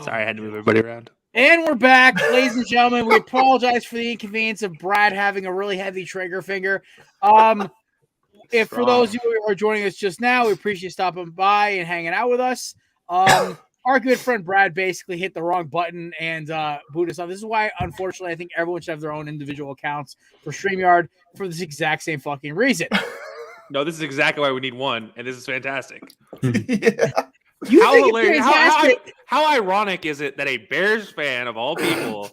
Sorry, I had to move everybody around. And we're back, ladies and gentlemen. We apologize for the inconvenience of Brad having a really heavy trigger finger. If for those of you who are joining us just now, we appreciate you stopping by and hanging out with us. Our good friend Brad basically hit the wrong button and booted us off. This is why, unfortunately, I think everyone should have their own individual accounts for StreamYard for this exact same fucking reason. No, this is exactly why we need one, and this is fantastic. Yeah. How hilarious! How ironic is it that a Bears fan of all people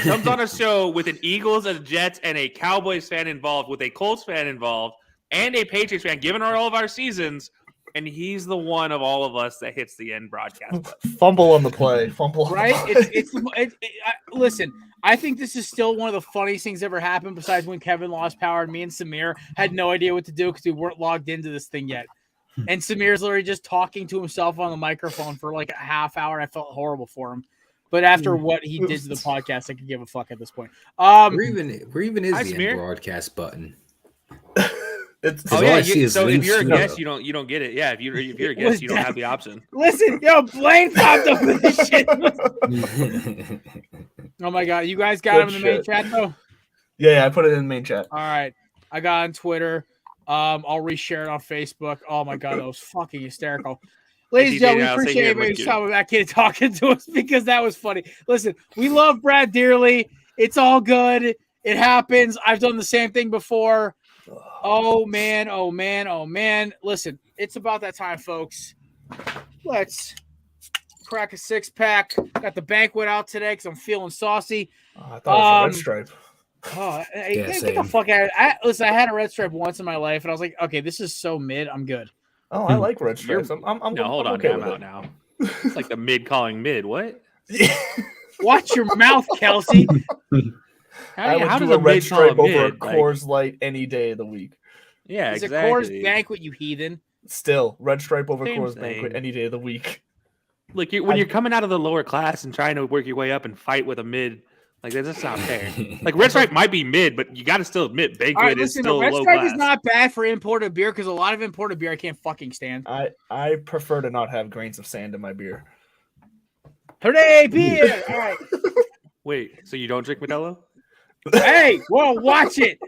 comes on a show with an Eagles, a Jets, and a Cowboys fan involved, with a Colts fan involved, and a Patriots fan, given all of our seasons, and he's the one of all of us that hits the end broadcast. Fumble on the play. Fumble. Right? Listen, I think this is still one of the funniest things ever happened. Besides when Kevin lost power, and me and Samir had no idea what to do because we weren't logged into this thing yet. And Samir's literally just talking to himself on the microphone for like a half hour. And I felt horrible for him. But after what he did to the podcast, I could give a fuck at this point. Where even is the end broadcast button? So if you're a guest, you don't get it. Yeah, if you're a guest, you don't have the option. Listen, Blaine popped up with this shit. Oh my god, you guys got him in the main chat though? Yeah, I put it in the main chat. All right, I got on Twitter. I'll reshare it on Facebook. Oh my god, that was fucking hysterical. Ladies and gentlemen, we appreciate everybody who's coming back here talking to us because that was funny. Listen, we love Brad dearly. It's all good. It happens. I've done the same thing before. Oh man. Listen, it's about that time, folks. Let's crack a 6-pack. Got the banquet out today because I'm feeling saucy. I thought it was a red stripe. Get the fuck out of it. Listen, I had a red stripe once in my life, and I was like, okay, this is so mid. I'm good. Oh, I like red stripes. Hold on, okay I'm out now. It's like the mid calling mid. What? Watch your mouth, Kelsey. I would do a red stripe over a Coors Light any day of the week. Yeah, exactly. It's a Coors Banquet, you heathen. Still, red stripe over Coors Banquet any day of the week. Look, when you're coming out of the lower class and trying to work your way up and fight with a mid, like that's just not fair. Like red stripe might be mid, but you got to still admit Banquet is still red low stripe class. Is not bad for imported beer because a lot of imported beer I can't fucking stand. I prefer to not have grains of sand in my beer. Hooray, beer! All right. Wait, so you don't drink Modelo? Hey, well, watch it.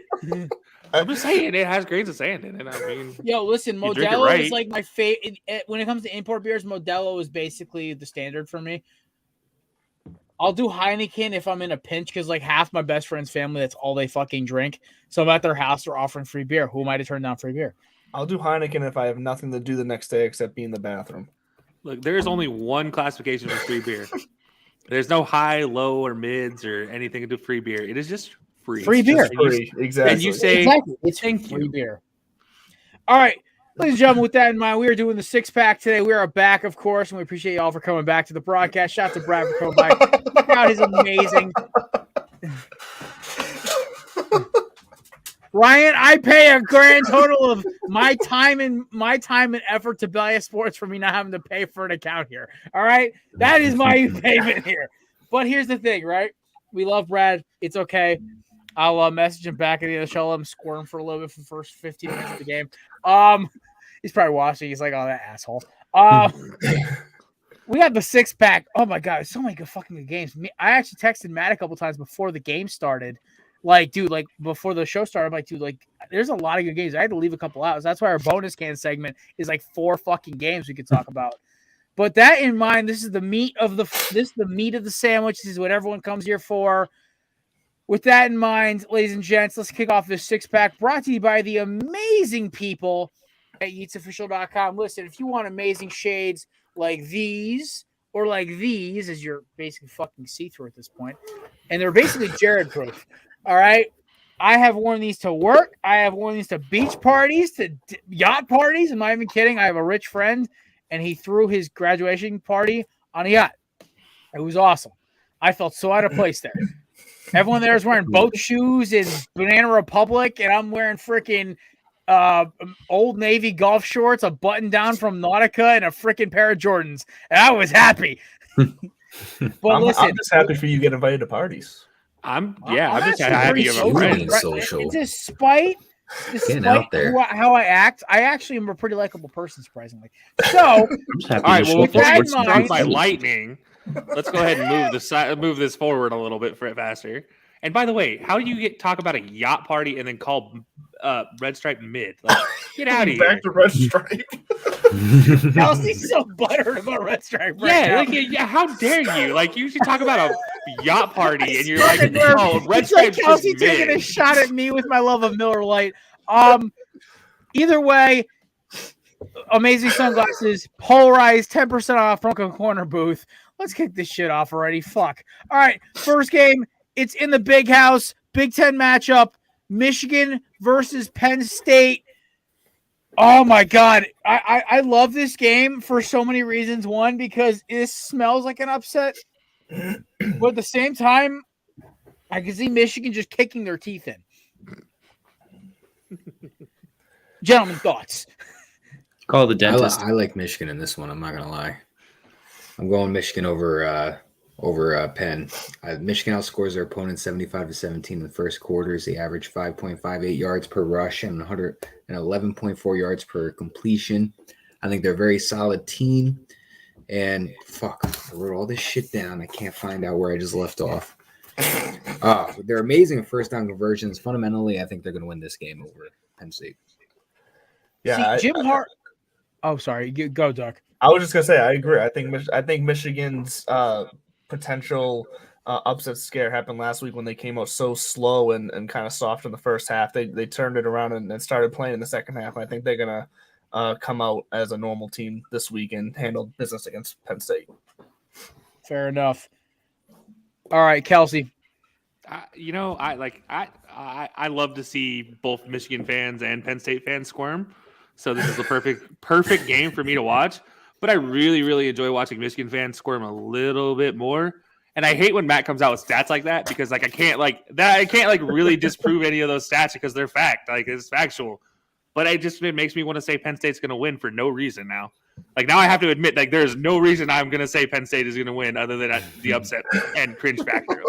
I'm just saying it has grains of sand in it. I mean, listen, Modelo is like my favorite. When it comes to import beers, Modelo is basically the standard for me. I'll do Heineken if I'm in a pinch because like half my best friend's family, that's all they fucking drink. So I'm at their house, they're offering free beer. Who am I to turn down free beer? I'll do Heineken if I have nothing to do the next day except be in the bathroom. Look, there's only one classification for free beer. There's no high, low, or mids or anything to do free beer. It is just free. Free beer. Exactly. And you say, exactly. It's free beer. All right. Ladies and gentlemen, with that in mind, we are doing the 6-pack today. We are back, of course, and we appreciate you all for coming back to the broadcast. Shout out to Brad for coming back. The crowd is amazing. Ryan, I pay a grand total of my time and effort to buy a sports for me not having to pay for an account here. All right? That is my payment here. But here's the thing, right? We love Brad. It's okay. I'll message him back at the end of the show. Let him squirm for a little bit for the first 15 minutes of the game. He's probably watching. He's like, oh, that asshole. We got the 6-pack. Oh, my God. So many good fucking good games. I actually texted Matt a couple times before the game started. Like, dude, like, before the show started, I'm like, dude, like, there's a lot of good games. I had to leave a couple out. So that's why our bonus can segment is like 4 fucking games we could talk about. But that in mind, this is the meat of the sandwich. This is what everyone comes here for. With that in mind, ladies and gents, let's kick off this 6-pack brought to you by the amazing people at YeatsOfficial.com. Listen, if you want amazing shades like these or like these, as you're basically fucking see-through at this point, and they're basically Jared-proof, all right? I have worn these to work. I have worn these to beach parties, to yacht parties. I'm not even kidding. I have a rich friend, and he threw his graduation party on a yacht. It was awesome. I felt so out of place there. Everyone there is wearing boat shoes in Banana Republic, and I'm wearing freaking Old Navy golf shorts, a button down from Nautica, and a freaking pair of Jordans. And I was happy. But listen, I'm just happy for you to get invited to parties. I'm just happy you're a friend. Social. Despite out there. how I act, I actually am a pretty likable person, surprisingly. So, all right, well, before we get struck by lightning, let's go ahead and move this forward a little bit faster. And by the way, how do you talk about a yacht party and then call Red Stripe mid? Like, get out of here. Back to Red Stripe. Kelsey's so buttered about Red Stripe. Right yeah, how dare you? Like, you should talk about a yacht party, and you're like, oh, Red Stripe's like Kelsey just taking mid. a shot at me with my love of Miller Lite. Either way, amazing sunglasses, polarized, 10% off from a Korner booth. Let's kick this shit off already. Fuck. All right, first game. It's in the big house, Big Ten matchup, Michigan versus Penn State. Oh, my God. I love this game for so many reasons. One, because it smells like an upset. But at the same time, I can see Michigan just kicking their teeth in. Gentlemen, thoughts? Call the dentist. I like Michigan in this one. I'm not going to lie. I'm going Michigan over Penn. Michigan outscores their opponent 75-17 in the first quarters. They average 5.58 yards per rush and 111.4 yards per completion. I think they're a very solid team. And fuck, I wrote all this shit down. I can't find out where I just left off. They're amazing at first down conversions. Fundamentally, I think they're going to win this game over Penn State. Yeah, Jim Hart. Oh, sorry. Go, Doug. I was just gonna say I agree. I think Michigan's potential upset scare happened last week when they came out so slow and kind of soft in the first half. They turned it around and started playing in the second half. I think they're gonna come out as a normal team this week and handle business against Penn State. Fair enough. All right, Kelsey. I love to see both Michigan fans and Penn State fans squirm. So this is the perfect game for me to watch. But I really, really enjoy watching Michigan fans squirm a little bit more. And I hate when Matt comes out with stats like that because I can't really disprove any of those stats because they're fact. Like, it's factual. But it makes me want to say Penn State's going to win for no reason now. Like, now I have to admit, like, there's no reason I'm going to say Penn State is going to win other than the upset and cringe factor.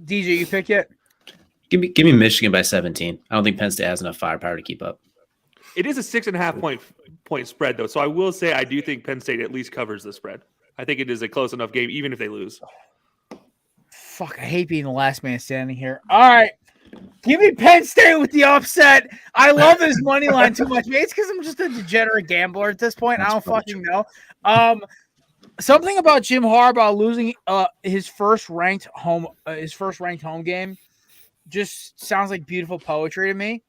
DJ, you pick it? Give me Michigan by 17. I don't think Penn State has enough firepower to keep up. It is a 6.5 point spread, though. So I will say I do think Penn State at least covers the spread. I think it is a close enough game, even if they lose. Fuck, I hate being the last man standing here. All right. Give me Penn State with the upset. I love this money line too much. Maybe it's because I'm just a degenerate gambler at this point. I don't fucking know. Something about Jim Harbaugh losing his first ranked home game just sounds like beautiful poetry to me.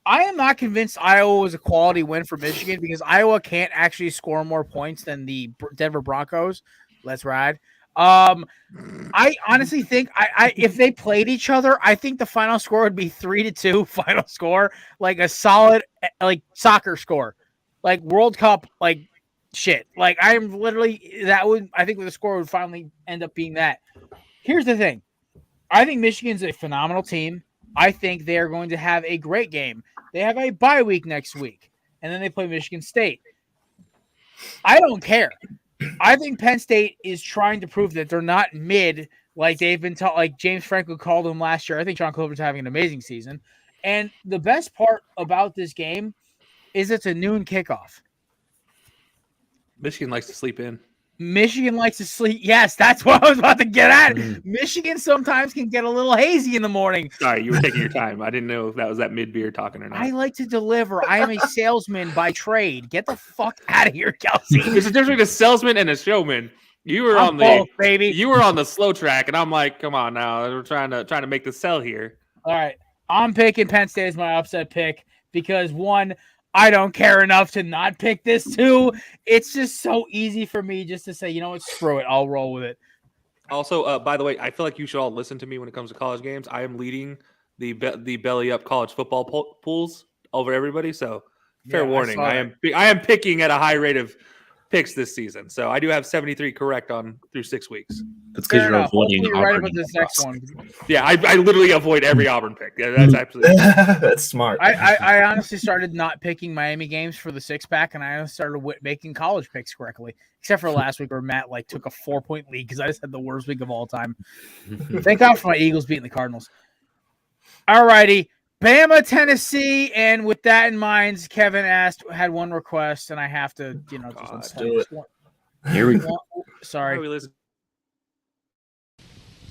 I am not convinced Iowa was a quality win for Michigan because Iowa can't actually score more points than the Denver Broncos. Let's ride. I honestly think if they played each other, I think the final score would be 3-2 final score, like a solid like soccer score, like World Cup, like shit. Like I think the score would finally end up being that. Here's the thing. I think Michigan's a phenomenal team. I think they are going to have a great game. They have a bye week next week, and then they play Michigan State. I don't care. I think Penn State is trying to prove that they're not mid like they've been taught. Like James Franco called them last year. I think John Culver's having an amazing season. And the best part about this game is it's a noon kickoff. Michigan likes to sleep in. Michigan likes to sleep. Yes, that's what I was about to get at. Michigan sometimes can get a little hazy in the morning. Sorry, you were taking your time. I didn't know if that was that mid-beer talking or not. I like to deliver. I am a salesman by trade. Get the fuck out of here, Kelsey. There's a difference between a salesman and a showman. You were baby. You were on the slow track, and I'm like, come on now. We're trying to make the sell here. All right. I'm picking Penn State as my upset pick because, one, I don't care enough to not pick this. Two, it's just so easy for me just to say, you know what, screw it. I'll roll with it. Also, by the way, I feel like you should all listen to me when it comes to college games. I am leading the belly up college football pools over everybody. So fair warning. I am picking at a high rate of picks this season. So I do have 73 correct through 6 weeks. That's because you're avoiding Auburn. Right about this next one. Yeah, I literally avoid every Auburn pick. Yeah, that's absolutely that's smart. I honestly started not picking Miami games for the 6-pack, and I started making college picks correctly, except for last week where Matt took a 4-point lead because I just had the worst week of all time. Thank God for my Eagles beating the Cardinals. All righty. Bama, Tennessee, and with that in mind, Kevin had one request, and I have to, just do it. Here we go. Sorry. All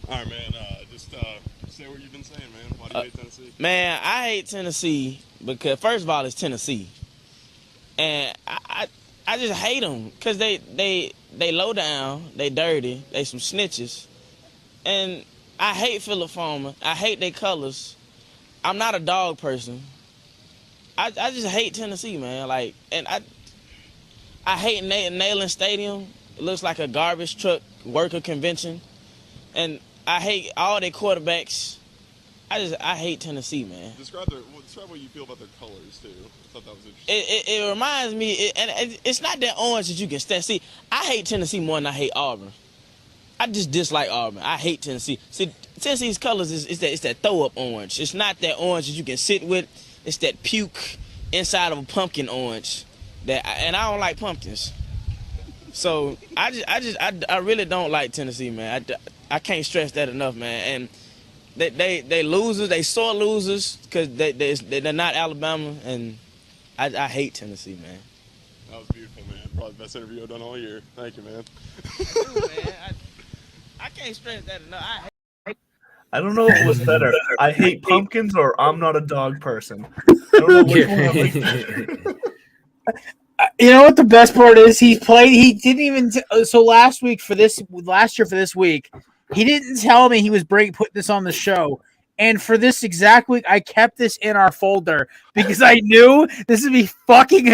right, man. Just say what you've been saying, man. Why do you hate Tennessee? Man, I hate Tennessee because first of all, it's Tennessee, and I just hate them because they low down, they dirty, they some snitches, and I hate Philip Fulmer. I hate their colors. I'm not a dog person. I just hate Tennessee, man. And I hate Neyland Stadium. It looks like a garbage truck worker convention, and I hate all their quarterbacks. I hate Tennessee, man. Describe what you feel about their colors too. I thought that was interesting. It reminds me, and it's not that orange that you can stand. See, I hate Tennessee more than I hate Auburn. I just dislike Auburn. I hate Tennessee. See, Tennessee's colors is that throw up orange. It's not that orange that you can sit with. It's that puke inside of a pumpkin orange. And I don't like pumpkins. So I really don't like Tennessee, man. I can't stress that enough, man. And they losers, they sore losers because they're not Alabama, and I hate Tennessee, man. That was beautiful, man. Probably the best interview I've done all year. Thank you, man. Dude, man, I can't stress that enough. I don't know what was better. I hate pumpkins or I'm not a dog person. I don't know which one I like. You know what the best part is? He didn't even. So last year for this week, he didn't tell me he was putting this on the show. And for this exact week, I kept this in our folder because I knew this would be fucking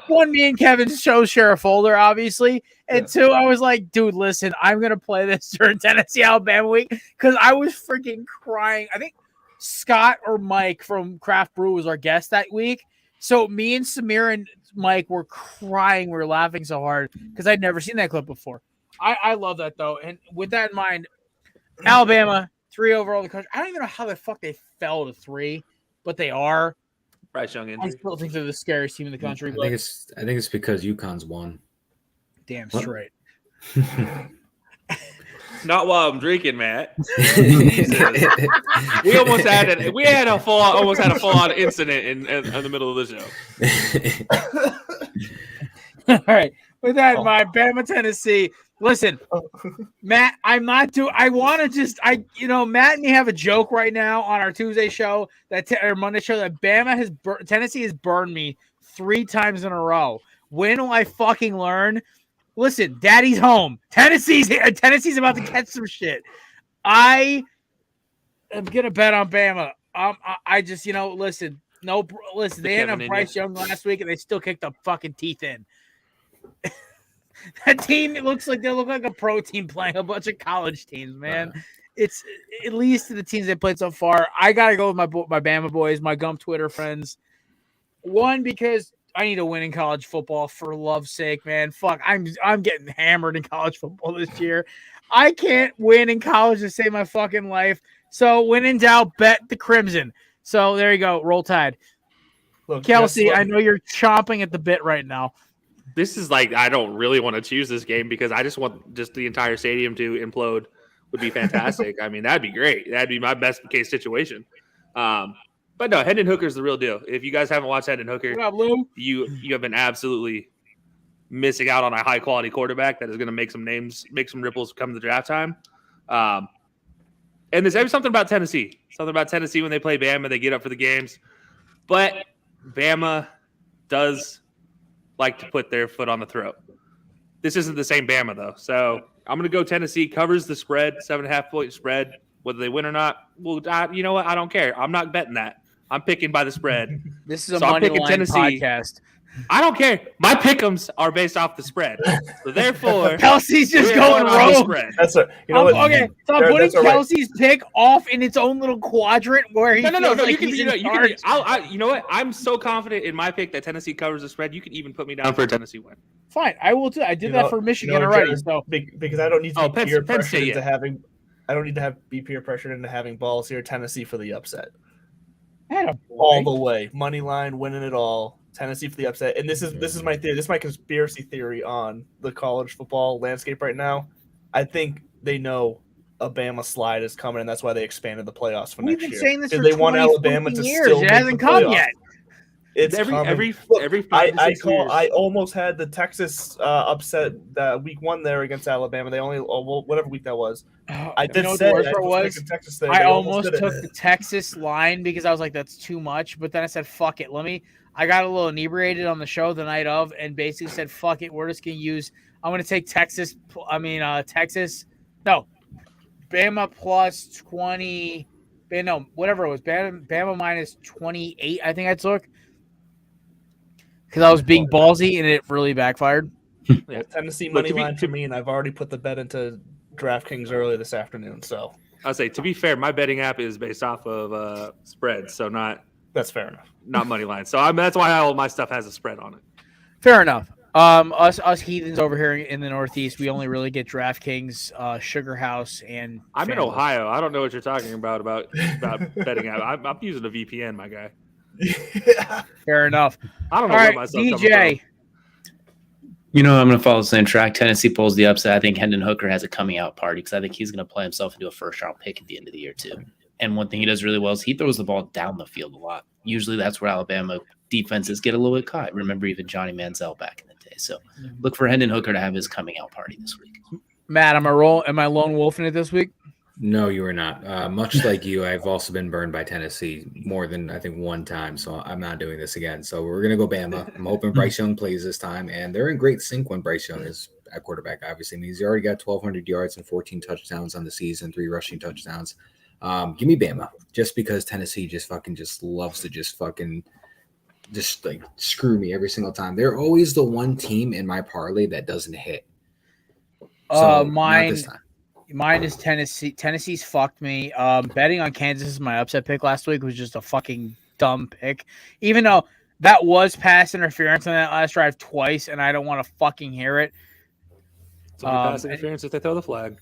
one. Me and Kevin's show share a folder, obviously, and two, I was like, dude, listen, I'm gonna play this during Tennessee Alabama week because I was freaking crying. I think Scott or Mike from Craft Brew was our guest that week. So me and Samir and Mike were crying. We were laughing so hard because I'd never seen that clip before. I love that though. And with that in mind, Alabama 3 overall in the country. I don't even know how the fuck they fell to 3, but they are. Bryce Young injury. I still think they're the scariest team in the country. I think it's because UConn's won. Damn straight. Not while I'm drinking, Matt. We almost had a full on incident in the middle of the show. All right. With that in mind, Bama, Tennessee. Listen, Matt, Matt and me have a joke right now on our Tuesday show or Monday show that Tennessee has burned me 3 times in a row. When will I fucking learn? Listen, Daddy's home. Tennessee's about to catch some shit. I am gonna bet on Bama. I just listen. They didn't have Bryce Young last week, and they still kicked the fucking teeth in. That team, it looks like they look like a pro team playing a bunch of college teams, man. It's at least the teams they played so far. I gotta go with my Bama boys, my Gump Twitter friends. One, because I need to win in college football for love's sake, man. Fuck, I'm getting hammered in college football this year. I can't win in college to save my fucking life. So when in doubt, bet the Crimson. So there you go. Roll Tide. Look, Kelsey, I know you're chomping at the bit right now. This is I don't really want to choose this game because I just want the entire stadium to implode. Would be fantastic. I mean, that'd be great. That'd be my best case situation. But no, Hendon Hooker's the real deal. If you guys haven't watched Hendon Hooker, what up, Lou? You have been absolutely missing out on a high quality quarterback that is going to make some ripples come the draft time. And there's something about Tennessee. Something about Tennessee when they play Bama, they get up for the games. But Bama does like to put their foot on the throat. This isn't the same Bama though. So I'm going to go Tennessee covers the spread, 7.5 point spread. Whether they win or not, well, you know what? I don't care. I'm not betting that. I'm picking by the spread. This is a money line podcast. I don't care. My pick'ems are based off the spread. So therefore, Kelsey's just going rogue. That's a, you know what? Okay, so I'm putting Kelsey's pick off in its own little quadrant where he no. You know what? I'm so confident in my pick that Tennessee covers the spread. You can even put me down for a Tennessee win. Fine, I will too. I did that for Michigan already. So because I don't need to be peer pressured into having. I don't need to be peer pressured into having balls here. Tennessee for the upset. All the way, money line, winning it all. Tennessee for the upset, and this is my theory. This is my conspiracy theory on the college football landscape right now. I think they know a Bama slide is coming, and that's why they expanded the playoffs for We've next been year. saying this for They 20 want Alabama to years. still It make hasn't the come playoffs. yet. It's every coming. every 5 to 6 years. I almost had the Texas upset week 1 there against Alabama. They only whatever week that was. I did what say the worst I part was was? picking Texas there. I They almost did it. took the Texas line because I was like, that's too much. But then I said, fuck it. I got a little inebriated on the show the night of and basically said, fuck it. We're just going to I'm going to take Texas. Bama plus 20. No, whatever it was. Bama minus 28, I think I took. Because I was being ballsy and it really backfired. Well, Tennessee money line for me, and I've already put the bet into DraftKings early this afternoon. So I'll say, to be fair, my betting app is based off of spreads, so that's fair enough. Not money line. So that's why all my stuff has a spread on it. Fair enough. Us heathens over here in the Northeast, we only really get DraftKings, Sugar House, and I'm in FanDuel. Ohio. I don't know what you're talking about betting app. I'm using a VPN, my guy. Yeah. Fair enough. I don't know All where right, myself DJ. I'm going to follow the same track. Tennessee pulls the upset. I think Hendon Hooker has a coming out party because I think he's going to play himself into a first-round pick at the end of the year, too. And one thing he does really well is he throws the ball down the field a lot. Usually that's where Alabama defenses get a little bit caught. Remember even Johnny Manziel back in the day. So look for Hendon Hooker to have his coming out party this week. Matt, am I lone wolfing it this week? No, you are not. Much like you, I've also been burned by Tennessee more than I think one time, so I'm not doing this again. So we're going to go Bama. I'm hoping Bryce Young plays this time, and they're in great sync when Bryce Young is at quarterback, obviously. I mean, he's already got 1,200 yards and 14 touchdowns on the season, 3 rushing touchdowns. Give me Bama, just because Tennessee just loves to like screw me every single time. They're always the one team in my parlay that doesn't hit. So not this time. Mine is Tennessee. Tennessee's fucked me. Betting on Kansas is my upset pick last week was just a fucking dumb pick. Even though that was pass interference on that last drive twice, and I don't want to fucking hear it. It's only pass interference if they throw the flag.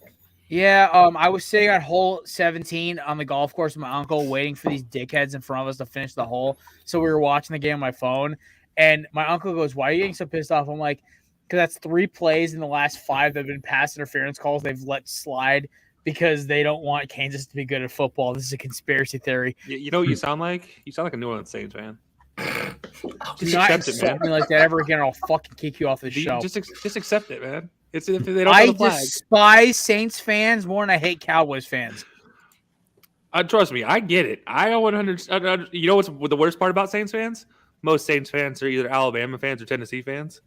Yeah, I was sitting at hole 17 on the golf course with my uncle waiting for these dickheads in front of us to finish the hole. So we were watching the game on my phone, and my uncle goes, "Why are you getting so pissed off?" I'm like, because that's 3 plays in the last 5 that have been pass interference calls they've let slide because they don't want Kansas to be good at football. This is a conspiracy theory. You know what you sound like? You sound like a New Orleans Saints fan. Do not insult me like that ever again, or I'll fucking kick you off the show. Just accept it, man. It's if they don't I the flag. despise Saints fans more than I hate Cowboys fans. Trust me, I get it. I 100. You know what's the worst part about Saints fans? Most Saints fans are either Alabama fans or Tennessee fans.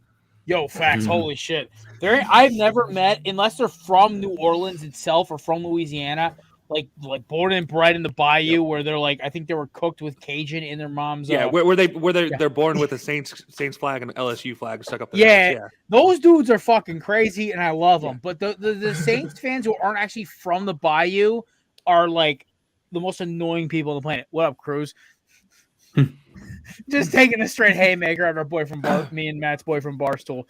Yo, facts. Holy shit. I've never met, unless they're from New Orleans itself or from Louisiana, like born and bred in the Bayou, where they're like, I think they were cooked with Cajun in their mom's. Yeah, they're born with a Saints flag and an LSU flag stuck up. Yeah, those dudes are fucking crazy, and I love them. But the Saints fans who aren't actually from the Bayou are like the most annoying people on the planet. What up, Cruz? Just taking a straight haymaker at our boy from me and Matt's boy from Barstool,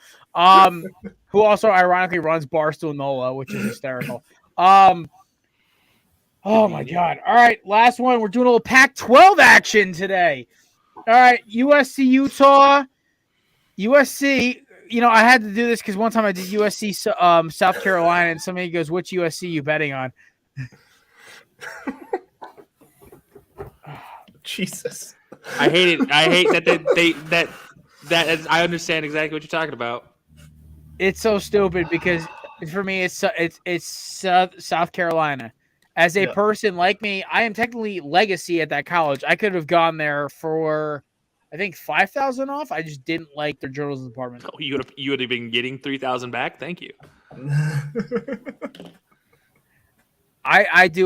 who also ironically runs Barstool NOLA, which is hysterical. Oh my God. All right, last one. We're doing a little Pac-12 action today. All right, USC, Utah. USC, I had to do this because one time I did USC South Carolina, and somebody goes, which USC you betting on? Jesus. I hate it. I hate that is, I understand exactly what you're talking about. It's so stupid because for me, it's South Carolina. As a person like me, I am technically legacy at that college. I could have gone there for, I think, 5,000 off. I just didn't like their journalism department. Oh, you would have been getting 3,000 back. Thank you. I did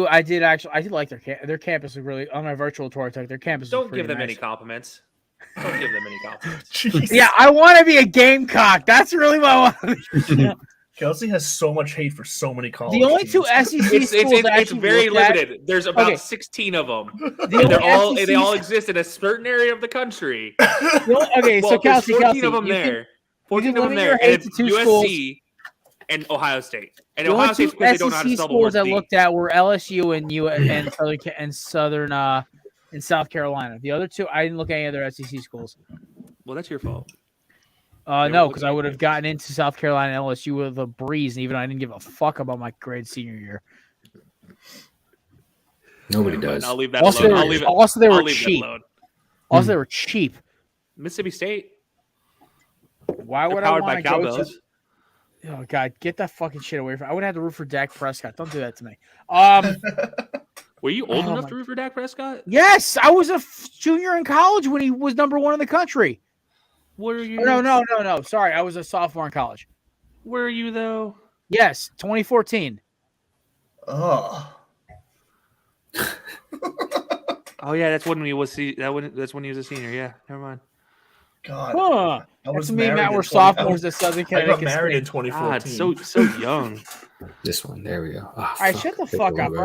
like their campus was really on my virtual tour. I took their campus. Don't give them any compliments. Don't give them any compliments. Jeez. Yeah, I want to be a Gamecock. That's really what I want to be. Kelsey has so much hate for so many colleges. The only 2 SEC schools it's very limited. There's about 16 of them. They all exist in a certain area of the country. So Kelsey, 14 of them there. 14 of them there. And it's USC and Ohio State. And the Ohio State's because they don't know how to SEC spell the schools word I D. looked at were LSU and South Carolina. The other 2, I didn't look at any other SEC schools. Well, that's your fault. No, because I would have gotten into South Carolina and LSU with a breeze, even though I didn't give a fuck about my grade senior year. Nobody does. I'll leave that Also, alone. they were I'll leave that cheap. alone. Also, they were cheap. Mississippi State. Why They're would I powered want by to go to? cowbells. Oh God, get that fucking shit away from me. I would have to root for Dak Prescott. Don't do that to me. Were you old Oh enough my- to root for Dak Prescott? Yes, I was a junior in college when he was #1 in the country. Were you? No. Sorry, I was a sophomore in college. Were you though? Yes, 2014. Oh. Oh yeah, that's when he was. That's when he was a senior. Yeah, never mind. God. Huh. I That's was me and married Matt in were 20 sophomores at Southern I Connecticut got married in State. 2014. God, so young. This one. There we go. Oh, All right, shut the fuck up. All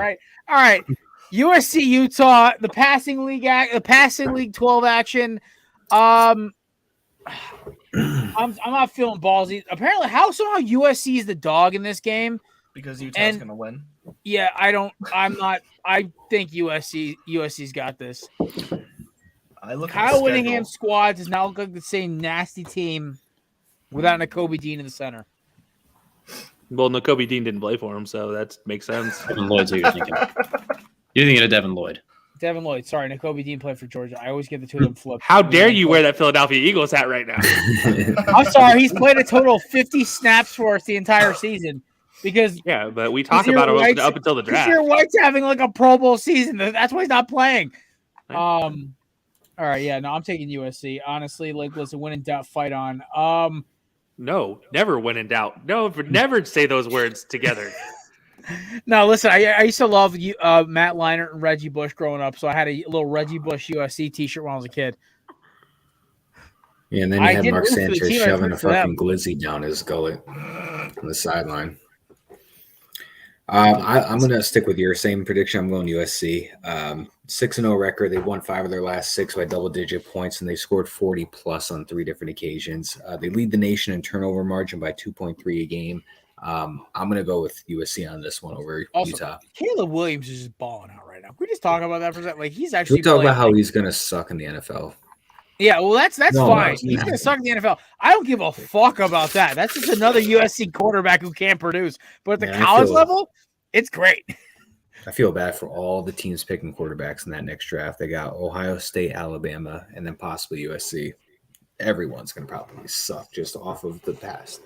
right. USC Utah, the passing league 12 action. I'm not feeling ballsy. Apparently, somehow USC is the dog in this game. Because Utah's going to win. Yeah, I think USC's got this. Kyle Whittingham's squad does not look like the same nasty team without Nakobe Dean in the center. Well, Nakobe Dean didn't play for him, so that makes sense. Devin Lloyd's who you're thinking. You're thinking of Devin Lloyd. Devin Lloyd. Sorry, Nakobe Dean played for Georgia. I always get the two of them flipped. How dare you wear that Philadelphia Eagles hat right now? I'm sorry. He's played a total of 50 snaps for us the entire season. Because yeah, but we talked about him up until the draft. Xavier White's having like a Pro Bowl season. That's why he's not playing. All right, yeah, no, I'm taking USC. Honestly, listen, when in doubt, fight on. No, never when in doubt. No, never say those words together. No, listen, I used to love Matt Leinart and Reggie Bush growing up, so I had a little Reggie Bush USC T-shirt when I was a kid. Yeah, and then you had Mark Sanchez shoving a fucking glizzy down his gullet on the sideline. I'm going to stick with your same prediction. I'm going USC. 6-0 record. They won 5 of their last 6 by double-digit points, and they scored 40-plus on 3 different occasions. They lead the nation in turnover margin by 2.3 a game. I'm going to go with USC on this one over Utah. Caleb Williams is just balling out right now. Can we just talk about that for a second? Like, he's actually talk about how he's going to suck in the NFL. Yeah, well, that's fine. He's going to suck in the NFL. I don't give a fuck about that. That's just another USC quarterback who can't produce. But at the college level, it's great. I feel bad for all the teams picking quarterbacks in that next draft. They got Ohio State, Alabama, and then possibly USC. Everyone's going to probably suck just off of the past.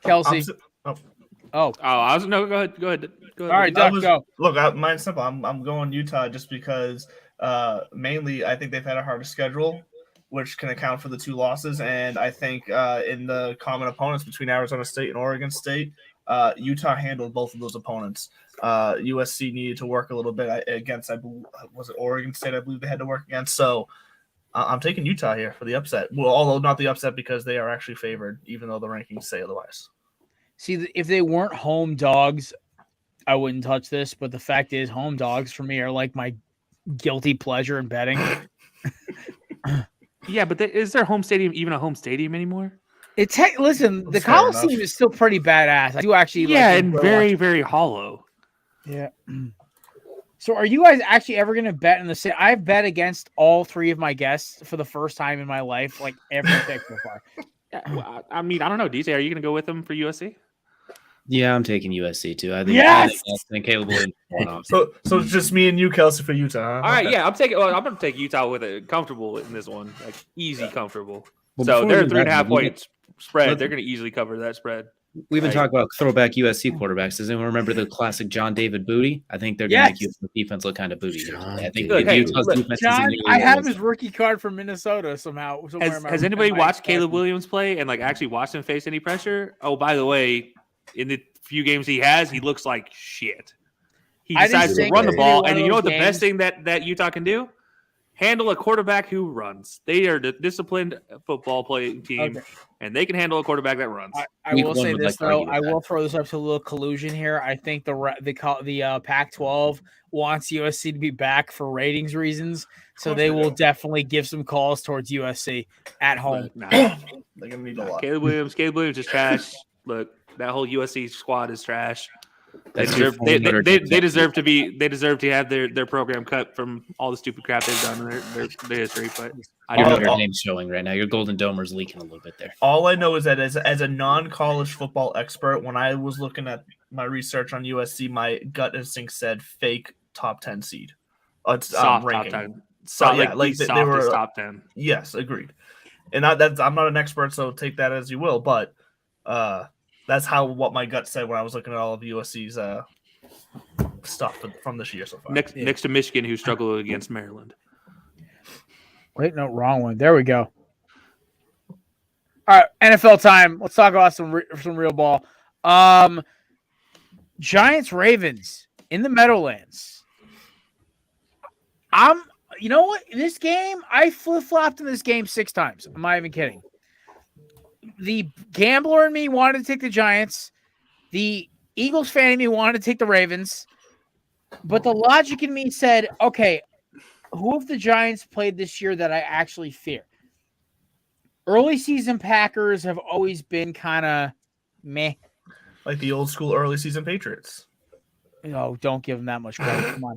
Kelsey. I was no. Go ahead. All right, Doug, go. Look, mine's simple. I'm going Utah just because mainly I think they've had a harder schedule, which can account for the 2 losses. And I think in the common opponents between Arizona State and Oregon State, Utah handled both of those opponents. USC needed to work a little bit against, was it Oregon State? I believe they had to work against. So I'm taking Utah here for the upset. Well, although not the upset because they are actually favored, even though the rankings say otherwise. See, if they weren't home dogs, I wouldn't touch this. But the fact is, home dogs for me are like my guilty pleasure in betting. Yeah, but is their home stadium even a home stadium anymore? Listen, the Coliseum is still pretty badass. I do actually and very, very hollow. Yeah. So are you guys actually ever going to bet in the city? I've bet against all 3 of my guests for the first time in my life, like every pick so far. Yeah, well, I mean, I don't know. DJ, are you going to go with them for USC? Yeah, I'm taking USC too. I think yes. I think Caleb Williams. So it's just me and you, Kelsey, for Utah. Huh? All right, yeah, I'm going to take Utah with it comfortable in this one, like easy, comfortable. Well, so they're 3.5 points spread. They're going to easily cover that spread. We've been talking about throwback USC quarterbacks. Does anyone remember the classic John David booty? I think they're going to make the defense look kind of booty. I think Utah's defense John, I have his rookie card from Minnesota somehow. Has anybody watched Caleb Williams play and like actually watched him face any pressure? Oh, by the way, in the few games he has, he looks like shit. He decides to run the ball, and you know what the best thing that Utah can do? Handle a quarterback who runs. They are a disciplined football playing team, and they can handle a quarterback that runs. I will say this though. I will throw this up to a little collusion here. I think the Pac-12 wants USC to be back for ratings reasons, so they will definitely give some calls towards USC at home. They're gonna need a lot. Caleb Williams is trash. Look, that whole USC squad is trash. They deserve, they deserve to be. They deserve to have their program cut from all the stupid crap they've done in their history. But I Your don't Notre know. Dame's showing right now. Your Golden Domer's leaking a little bit there. All I know is that as a non-college football expert, when I was looking at my research on USC, my gut instinct said fake top 10 seed. It's Soft ranking. top 10. So Yeah, like the softest were top 10. Yes, agreed. And I'm not an expert, so take that as you will. But that's what my gut said when I was looking at all of USC's stuff from this year so far. Next to Michigan, who struggled against Maryland. Wait, no, wrong one. There we go. All right, NFL time. Let's talk about some real ball. Giants Ravens in the Meadowlands. You know what? In this game, I flip-flopped in this game 6 times. I'm not even kidding. The gambler in me wanted to take the Giants. The Eagles fan in me wanted to take the Ravens. But the logic in me said, okay, who have the Giants played this year that I actually fear? Early season Packers have always been kind of meh. Like the old school early season Patriots. Oh, don't give them that much credit. Come on.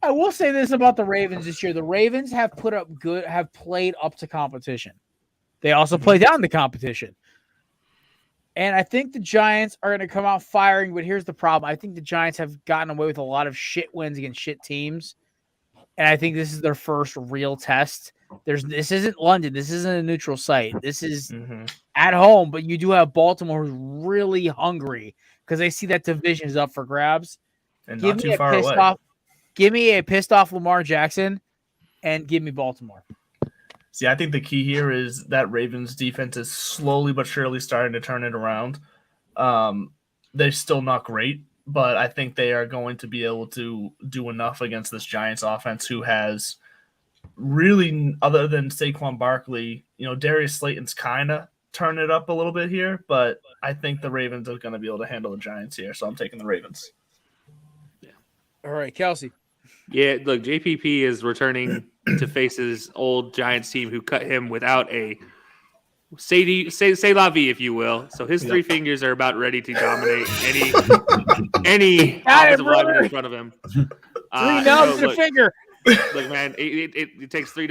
I will say this about the Ravens this year. The Ravens have played up to competition. They also play down the competition. And I think the Giants are going to come out firing, but here's the problem. I think the Giants have gotten away with a lot of shit wins against shit teams. And I think this is their first real test. This isn't London. This isn't a neutral site. This is at home, but you do have Baltimore who's really hungry because they see that division is up for grabs. And not too far away. Give me a pissed off Lamar Jackson and give me Baltimore. See, I think the key here is that Ravens defense is slowly but surely starting to turn it around. They're still not great, but I think they are going to be able to do enough against this Giants offense who has really, other than Saquon Barkley, Darius Slayton's kind of turned it up a little bit here, but I think the Ravens are going to be able to handle the Giants here, so I'm taking the Ravens. Yeah. All right, Kelsey. Yeah, look, JPP is returning to face his old Giants team who cut him without a say la vie, if you will. So his 3 fingers are about ready to dominate any offensive lineman in front of him. 3 nubs and a finger. Look, man, it takes 3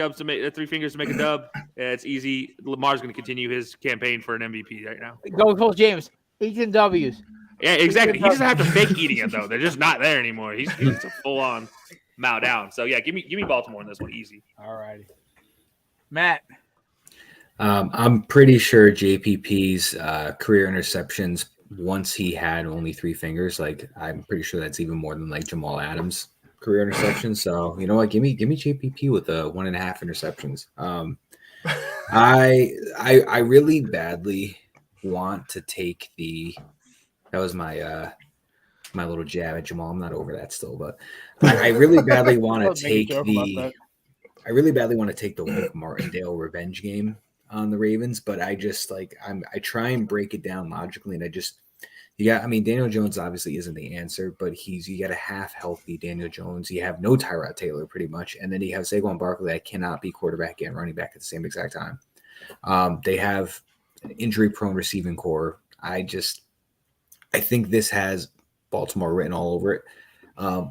fingers to make a dub. It's easy. Lamar's going to continue his campaign for an MVP right now. Go, Cole James. 18 W's. Yeah, exactly. He doesn't have to fake eating it though. They're just not there anymore. He's a full on mow down. So yeah, give me Baltimore in this one, easy. All righty, Matt. I'm pretty sure JPP's career interceptions, once he had only 3 fingers, I'm pretty sure that's even more than Jamal Adams' career interceptions. So you know what? Give me JPP with 1.5 interceptions. I really badly want to take that was my my little jab at Jamal. I'm not over that still, but I really badly want to take the Wink Martindale revenge game on the Ravens, but I just I try and break it down logically, and Daniel Jones obviously isn't the answer, but you got a half healthy Daniel Jones. You have no Tyrod Taylor pretty much, and then you have Saquon Barkley that cannot be quarterback and running back at the same exact time. They have an injury-prone receiving core. I think this has Baltimore written all over it.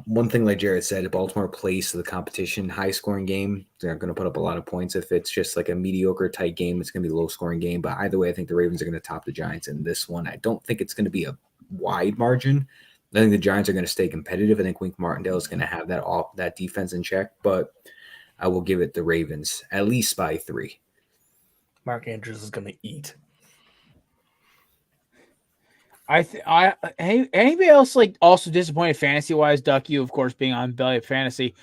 One thing, like Jared said, Baltimore plays to the competition, high-scoring game. They're going to put up a lot of points. If it's just a mediocre tight game, it's going to be a low-scoring game. But either way, I think the Ravens are going to top the Giants in this one. I don't think it's going to be a wide margin. I think the Giants are going to stay competitive. I think Wink Martindale is going to have that defense in check. But I will give it the Ravens, at least by 3. Mark Andrews is going to eat. Anybody else also disappointed fantasy wise? Duck, you of course being on Belly Up Fantasy.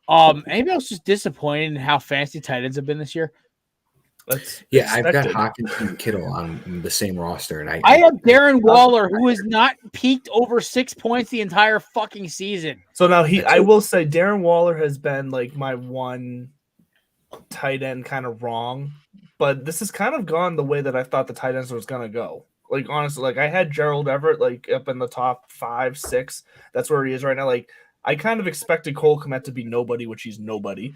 Anybody else just disappointed in how fantasy tight ends have been this year? I've got Hawkins and Kittle on the same roster, and I have Darren Waller, who has not peaked over 6 points the entire fucking season. So now I will say Darren Waller has been my one tight end kind of wrong, but this has kind of gone the way that I thought the tight ends was gonna go. Honestly, I had Gerald Everett up in the top 5, 6. That's where he is right now. I kind of expected Cole Kmet to be nobody, which he's nobody.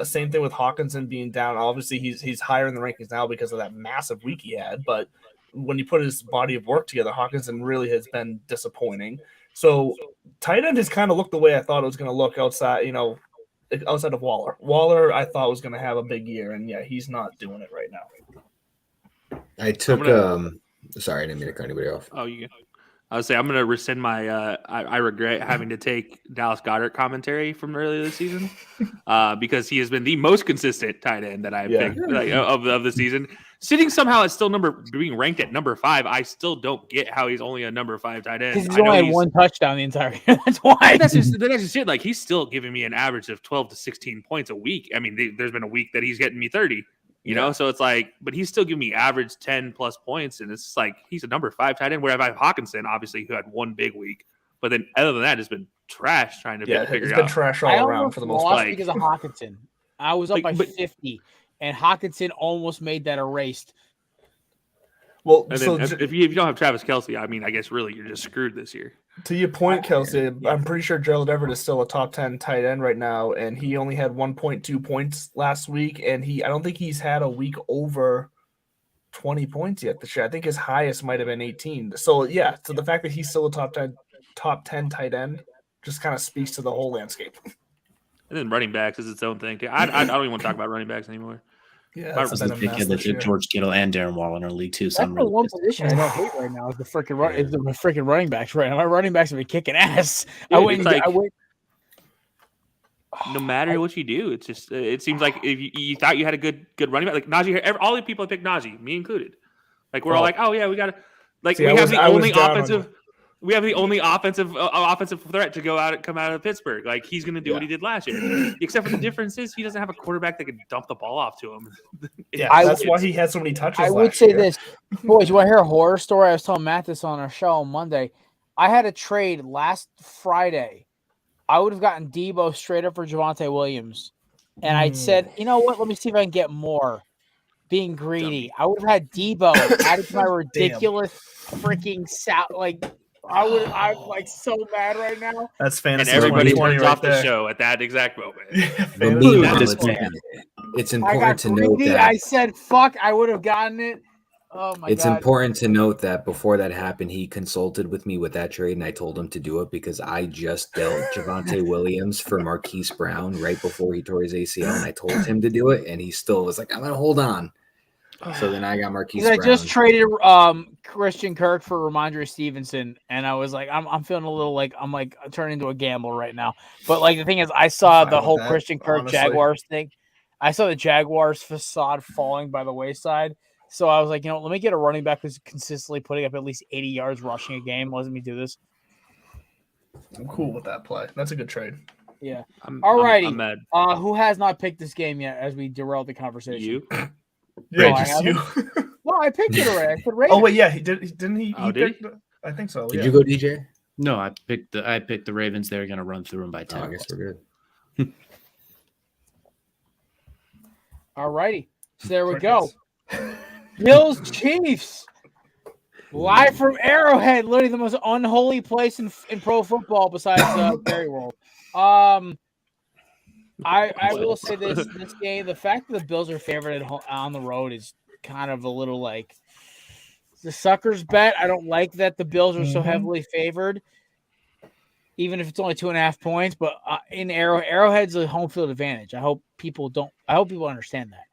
Same thing with Hawkinson being down. Obviously, he's higher in the rankings now because of that massive week he had. But when you put his body of work together, Hawkinson really has been disappointing. So tight end has kind of looked the way I thought it was going to look outside of Waller. Waller, I thought was going to have a big year, and yeah, he's not doing it right now. I took sorry, I didn't mean to cut anybody off. Oh, you. I would say I'm going to rescind my. I regret having to take Dallas Goedert commentary from earlier this season because he has been the most consistent tight end that I've picked of the season. Sitting somehow at still being ranked at number 5. I still don't get how he's only a number 5 tight end. He's only had one touchdown the entire year. That's why. That's just it. Like he's still giving me an average of 12 to 16 points a week. I mean, there's been a week that he's getting me 30. You know, so it's like, but he's still giving me average 10 plus points, and it's like he's a number 5 tight end. Where I have Hawkinson, obviously, who had one big week, but then other than that, it's been trash trying to figure out. It's been trash all around for the most part. Because of Hawkinson, I was up by 50, and Hawkinson almost made that erased. Well, and so then if you don't have Travis Kelce, I mean, I guess really you're just screwed this year. To your point, Kelsey, I'm pretty sure Gerald Everett is still a top 10 tight end right now, and he only had 1.2 points last week, and I don't think he's had a week over 20 points yet this year. I think his highest might have been 18. So yeah, so the fact that he's still a top 10 tight end just kind of speaks to the whole landscape. And then running backs is its own thing too. I don't even want to talk about running backs anymore. Yeah, that's a big kid that did George Kittle and Darren Waller in our league too. So that's the one position I don't hate right now is the freaking running backs right now. My running backs have been kicking ass. Dude, no matter what you do, it's just it seems like if you thought you had a good running back, like Najee, all the people that picked Najee, me included, like we're all like, oh yeah, we got to like we have the only offensive. We have the only offensive threat to come out of Pittsburgh. Like he's going to do what he did last year, except for the difference is he doesn't have a quarterback that can dump the ball off to him. That's why he had so many touches. I would say this, boys. You want to hear a horror story? I was telling Matt this on our show on Monday. I had a trade last Friday. I would have gotten Debo straight up for Javonte Williams, and I'd said, you know what? Let me see if I can get more. Being greedy, I would have had Debo added to my ridiculous freaking I'm like so mad right now. That's fantasy. And everybody turns off the show at that exact moment. It's important to note that I said, "Fuck!" I would have gotten it. Oh my god! It's important to note that before that happened, he consulted with me with that trade, and I told him to do it because I just dealt Javonte Williams for Marquise Brown right before he tore his ACL, and I told him to do it, and he still was like, "I'm gonna hold on." So then I got Marquise Brown. I just traded Christian Kirk for Ramondre Stevenson, and I was like, I'm feeling a little like I'm turning into a gamble right now. But like the thing is, I saw the whole Christian Kirk Jaguars thing. I saw the Jaguars facade falling by the wayside. So I was like, let me get a running back who's consistently putting up at least 80 yards rushing a game. Let me do this. I'm cool with that play. That's a good trade. Yeah. All righty. I'm mad. Who has not picked this game yet as we derail the conversation? You? Yeah, just you. No, I picked it already. I said Ravens. Oh wait, yeah, he did. Didn't he? I think so. Did you go, DJ? No, I picked the Ravens. They're going to run through them by 10. I guess we're good. All righty. So there we go. Bills Chiefs. Live from Arrowhead, literally the most unholy place in pro football besides Berry World. I will say this game, the fact that the Bills are favored on the road is kind of a little like the sucker's bet. I don't like that the Bills are so heavily favored, even if it's only 2.5 points. But in Arrowhead's a home field advantage. I hope people understand that.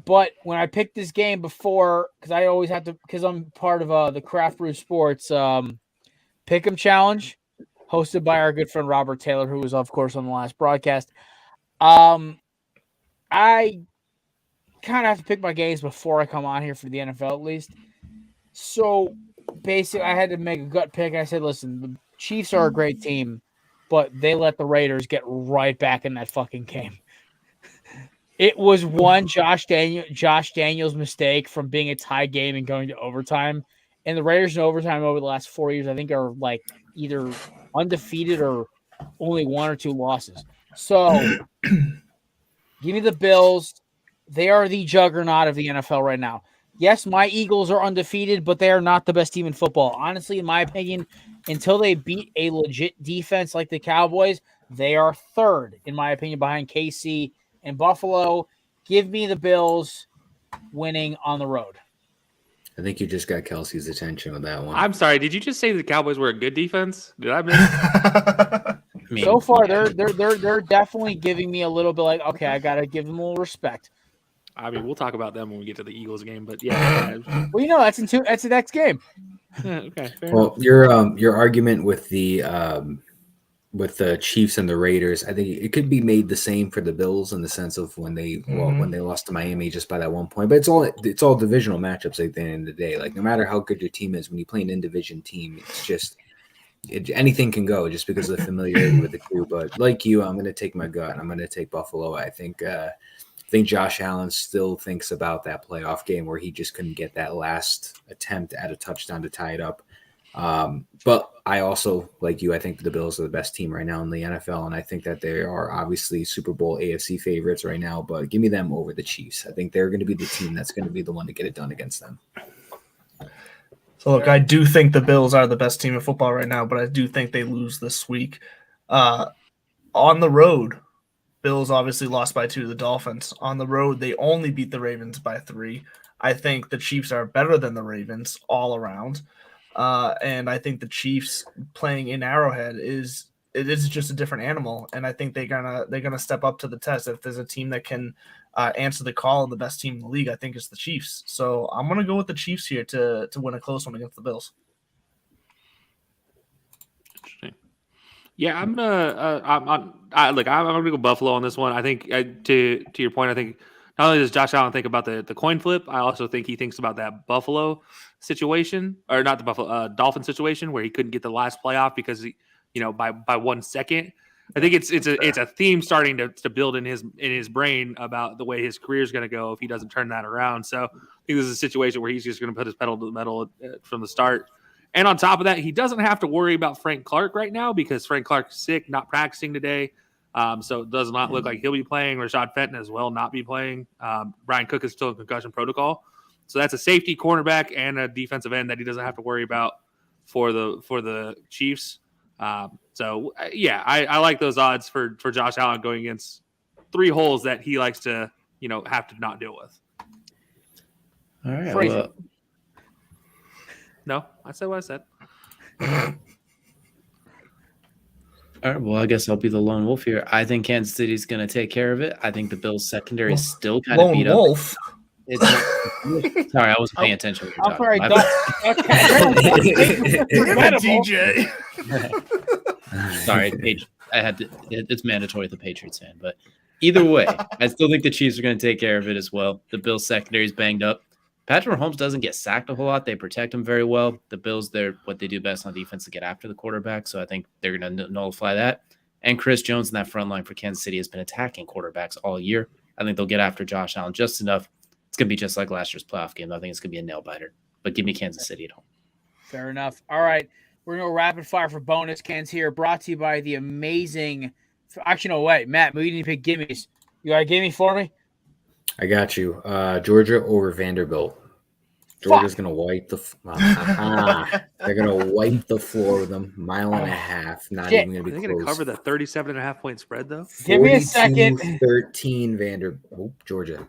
But when I picked this game before, because I always have to, because I'm part of the Craft Brew Sports Pick'em Challenge, hosted by our good friend Robert Taylor, who was, of course, on the last broadcast. I kind of have to pick my games before I come on here for the NFL, at least. So, basically, I had to make a gut pick. I said, listen, the Chiefs are a great team, but they let the Raiders get right back in that fucking game. It was one Josh Daniels mistake from being a tie game and going to overtime. And the Raiders in overtime over the last 4 years, I think, are like either undefeated or only 1 or 2 losses. So give me the Bills. They are the juggernaut of the NFL right now. Yes, my Eagles are undefeated, but they are not the best team in football. Honestly, in my opinion, until they beat a legit defense like the Cowboys, they are third, in my opinion, behind KC and Buffalo. Give me the Bills winning on the road. I think you just got Kelsey's attention with that one. I'm sorry. Did you just say the Cowboys were a good defense? Did I miss? I mean, So far, they're definitely giving me a little bit like, okay, I gotta give them a little respect. I mean, we'll talk about them when we get to the Eagles game, but yeah. Well, that's the next game. Yeah, okay. Fair Well, enough. your argument with the Chiefs and the Raiders, I think it could be made the same for the Bills in the sense of when they lost to Miami just by that one point. But it's all divisional matchups at the end of the day. Like no matter how good your team is, when you play an in-division team, it's just anything can go just because of the familiarity with the two. But like you, I'm going to take my gut. I'm going to take Buffalo. I think Josh Allen still thinks about that playoff game where he just couldn't get that last attempt at a touchdown to tie it up. But I also, like you, I think the Bills are the best team right now in the NFL, and I think that they are obviously Super Bowl AFC favorites right now, but give me them over the Chiefs. I think they're going to be the team that's going to be the one to get it done against them. So, look, I do think the Bills are the best team in football right now, but I do think they lose this week. On the road, Bills obviously lost by 2 to the Dolphins. On the road, they only beat the Ravens by 3. I think the Chiefs are better than the Ravens all around. And I think the Chiefs playing in Arrowhead is just a different animal. And I think they're gonna step up to the test. If there's a team that can answer the call and the best team in the league, I think it's the Chiefs. So I'm gonna go with the Chiefs here to win a close one against the Bills. Interesting. Yeah, I'm gonna go Buffalo on this one. I think to your point, I think not only does Josh Allen think about the coin flip, I also think he thinks about that Buffalo situation, or not the Buffalo Dolphin situation where he couldn't get the last playoff because by 1 second. I think it's a theme starting to build in his brain about the way his career is going to go if he doesn't turn that around. So I think this is a situation where he's just going to put his pedal to the metal from the start. And on top of that, he doesn't have to worry about Frank Clark right now because Frank Clark's sick, not practicing today. So it does not look like he'll be playing. Rashad Fenton as well not be playing. Brian Cook is still in concussion protocol. So that's a safety cornerback and a defensive end that he doesn't have to worry about for the Chiefs. I like those odds for Josh Allen going against 3 holes that he likes to, have to not deal with. All right. No, I said what I said. All right. Well, I guess I'll be the lone wolf here. I think Kansas City's going to take care of it. I think the Bills' secondary is still kind of beat up. Lone wolf? Sorry, I wasn't paying attention. I'm sorry. DJ. Sorry, it's mandatory with the Patriots fan. But either way, I still think the Chiefs are going to take care of it as well. The Bills' secondary is banged up. Patrick Mahomes doesn't get sacked a whole lot. They protect him very well. The Bills, what they do best on defense to get after the quarterback. So I think they're going to nullify that. And Chris Jones in that front line for Kansas City has been attacking quarterbacks all year. I think they'll get after Josh Allen just enough. It's going to be just like last year's playoff game. I think it's going to be a nail biter. But give me Kansas City at home. Fair enough. All right. We're going to go rapid fire for bonus cans here. Brought to you by the amazing – actually, no, wait. Matt, we need to pick gimmies. You got a gimme for me? I got you. Georgia over Vanderbilt. Georgia's going to wipe the they're going to wipe the floor with them. 1.5 miles. Not even going to be close. They're going to cover the 37.5-point spread, though? Give me a second. 13 Vanderbilt. Georgia.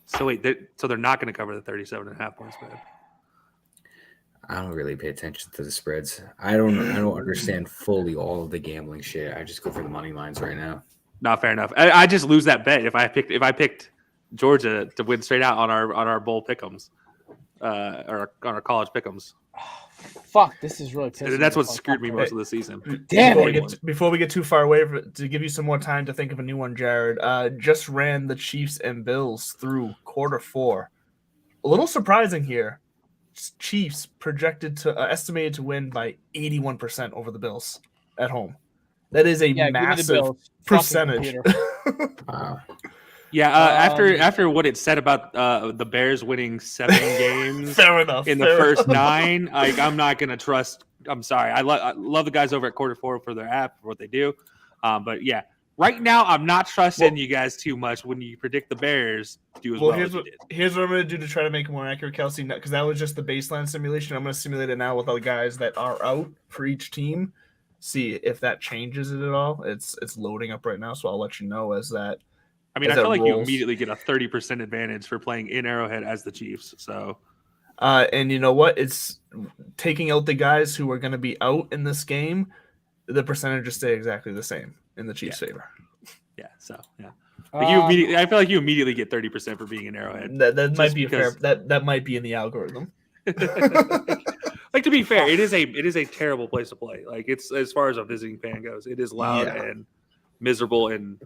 So wait, they're not going to cover the 37.5-point spread. I don't really pay attention to the spreads. I don't understand fully all of the gambling shit. I just go for the money lines right now. Not fair enough. I just lose that bet if I picked Georgia to win straight out on our bowl pick'ems, or on our college pick'ems. Fuck, this is really pissing. That's what screwed me most of the season. Before we get too far away, to give you some more time to think of a new one, Jared, just ran the Chiefs and Bills through quarter 4. A little surprising here. Chiefs projected to estimated to win by 81% over the Bills at home. That is a massive percentage. Wow. Yeah, after what it said about the Bears winning 7 games fair enough, in the first 9, I'm not going to trust. I'm sorry. I love the guys over at quarter 4 for their app, for what they do. But yeah, right now I'm not trusting you guys too much when you predict the Bears do as well as you did. Here's what I'm going to do to try to make it more accurate, Kelsey, because that was just the baseline simulation. I'm going to simulate it now with all the guys that are out for each team. See if that changes it at all. It's loading up right now, so I'll let you know as that. I mean, I feel like you immediately get a 30% advantage for playing in Arrowhead as the Chiefs. So And you know what? It's taking out the guys who are going to be out in this game. The percentages stay exactly the same in the Chiefs' favor. Yeah. So yeah. Like I feel like you immediately get 30% for being an Arrowhead. That might be fair. That might be in the algorithm. Like, to be fair, it is a terrible place to play. Like, it's, as far as a visiting fan goes, it is loud and miserable, and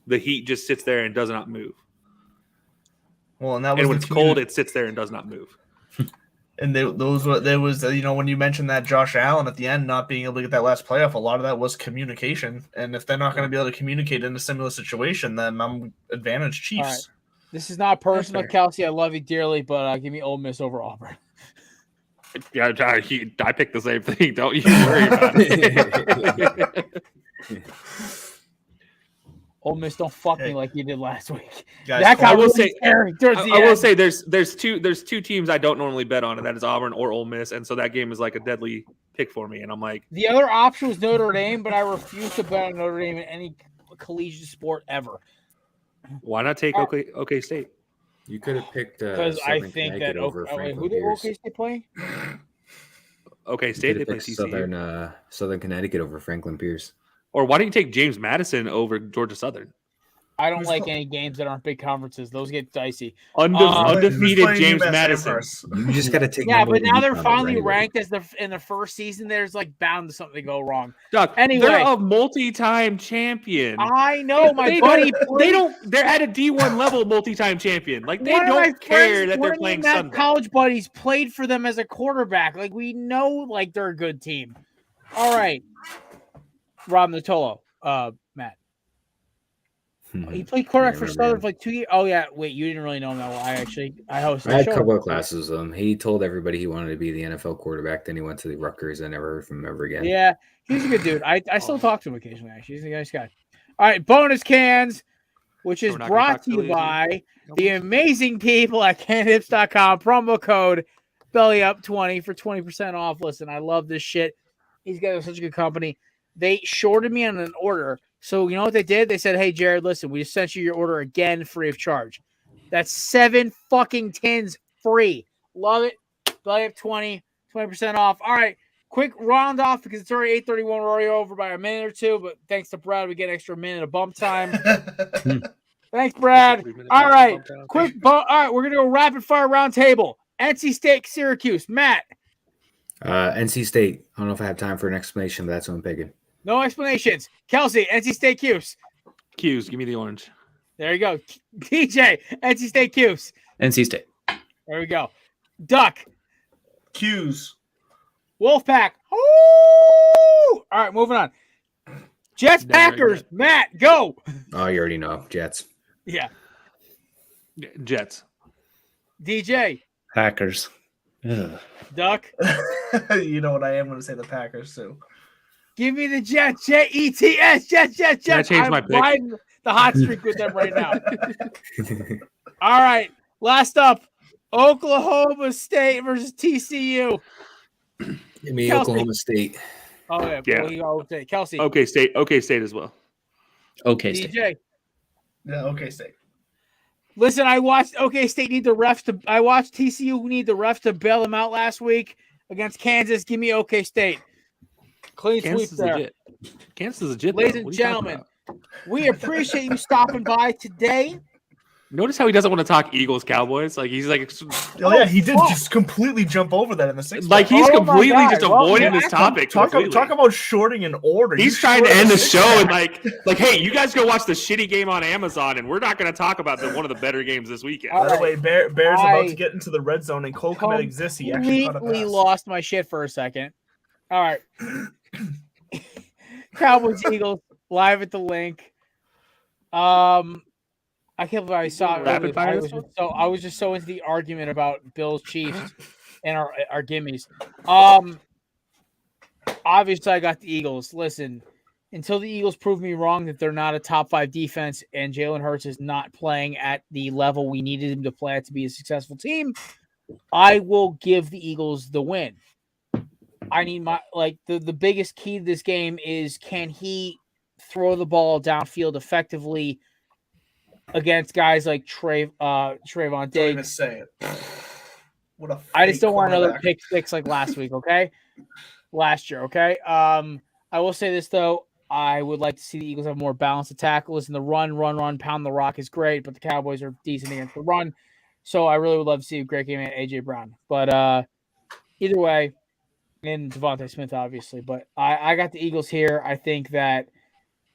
the heat just sits there and does not move. Well, and that was when it's cold, it sits there and does not move. And there was when you mentioned that Josh Allen at the end not being able to get that last playoff, a lot of that was communication. And if they're not going to be able to communicate in a similar situation, then I'm advantage Chiefs. Right. This is not personal, Kelsey. I love you dearly, but give me Ole Miss over Auburn. Yeah, I picked the same thing. Don't you worry about it. Ole Miss, don't fuck me like you did last week. Guys, I will say there's two teams I don't normally bet on, and that is Auburn or Ole Miss, and so that game is like a deadly pick for me. And I'm like, the other option was Notre Dame, but I refuse to bet on Notre Dame in any collegiate sport ever. Why not take OK State? You could have picked because I think that who did OK State play? OK State, they play TCU. Southern Connecticut over Franklin Pierce. Or why don't you take James Madison over Georgia Southern? I don't like any games that aren't big conferences. Those get dicey. Undefeated James Madison. You just got to take. Yeah, but now they're finally ranked as in the first season. There's like bound to something to go wrong. Doug, anyway, they're a multi-time champion. I know, my buddy. They're at a D1 level multi-time champion. Like, they don't care that they're playing Sunday. College buddies played for them as a quarterback. Like, we know, like, they're a good team. All right, Rob Natolo, Matt. He played quarterback for Southern for like 2 years. Oh, yeah. Wait, you didn't really know him that well. I had a couple of classes with him. He told everybody he wanted to be the NFL quarterback. Then he went to the Rutgers. I never heard from him ever again. Yeah, he's a good dude. I still talk to him occasionally, actually. He's a nice guy. All right, bonus cans, which is brought to you by the amazing people at canhips.com. Promo code BELLYUP20 for 20% off. Listen, I love this shit. These guys are such a good company. They shorted me on an order. So you know what they did? They said, "Hey, Jared, listen, we just sent you your order again free of charge." That's 7 fucking tins free. Love it. Belly up 20% off. All right, quick round off because it's already 8:31. We're already over by a minute or two, but thanks to Brad, we get an extra minute of bump time. Thanks, Brad. All right, all right, we're gonna go rapid fire round table. NC State, Syracuse. Matt. NC State. I don't know if I have time for an explanation, but that's what I'm picking. No explanations. Kelsey, NC State Cuse. Cuse, give me the orange. There you go. DJ, NC State Cuse. NC State. There we go. Duck. Cuse. Wolfpack. Ooh! All right, moving on. Jets, Packers. Matt, go. Oh, you already know. Jets. Yeah. Jets. DJ. Packers. Ugh. Duck. You know what? I am going to say the Packers, too. Give me the Jets. Jets. Jets. I changed my pick. Riding the hot streak with them right now. All right. Last up, Oklahoma State versus TCU. Give me Kelsey. Oklahoma State. Oh, yeah. Well, Kelsey. Okay, State. Okay, State as well. Okay, State. DJ. Yeah, okay, State. Listen, I watched OK State need the refs to. I watched TCU need the refs to bail them out last week against Kansas. Give me OK State. Clean sweep there. Kansas is legit. Ladies and gentlemen, we appreciate you stopping by today. Notice how he doesn't want to talk Eagles Cowboys. Like, he's like, oh yeah, he did just completely jump over that in the sixth. Like, he's completely just avoiding this topic. Talk about shorting an order. He's trying to end the show and like, hey, you guys go watch the shitty game on Amazon, and we're not going to talk about one of the better games this weekend. By the way, Bears about to get into the red zone, and Cole Kmet exists. He actually completely lost my shit for a second. All right, Cowboys Eagles live at the link. I can't believe I saw it. I was just so into the argument about Bills Chiefs and our gimmies. Obviously, I got the Eagles. Listen, until the Eagles prove me wrong that they're not a top 5 defense and Jalen Hurts is not playing at the level we needed him to play at to be a successful team, I will give the Eagles the win. I need the biggest key to this game is, can he throw the ball downfield effectively against guys like Trayvon Diggs? Say it. What a I just don't want another cornerback. pick six like last week, okay? Last year, okay? I will say this, though. I would like to see the Eagles have more balanced attack. Listen, the run, pound the rock is great, but the Cowboys are decent against the run. So I really would love to see a great game at A.J. Brown. But either way, and Devontae Smith, obviously. But I got the Eagles here. I think that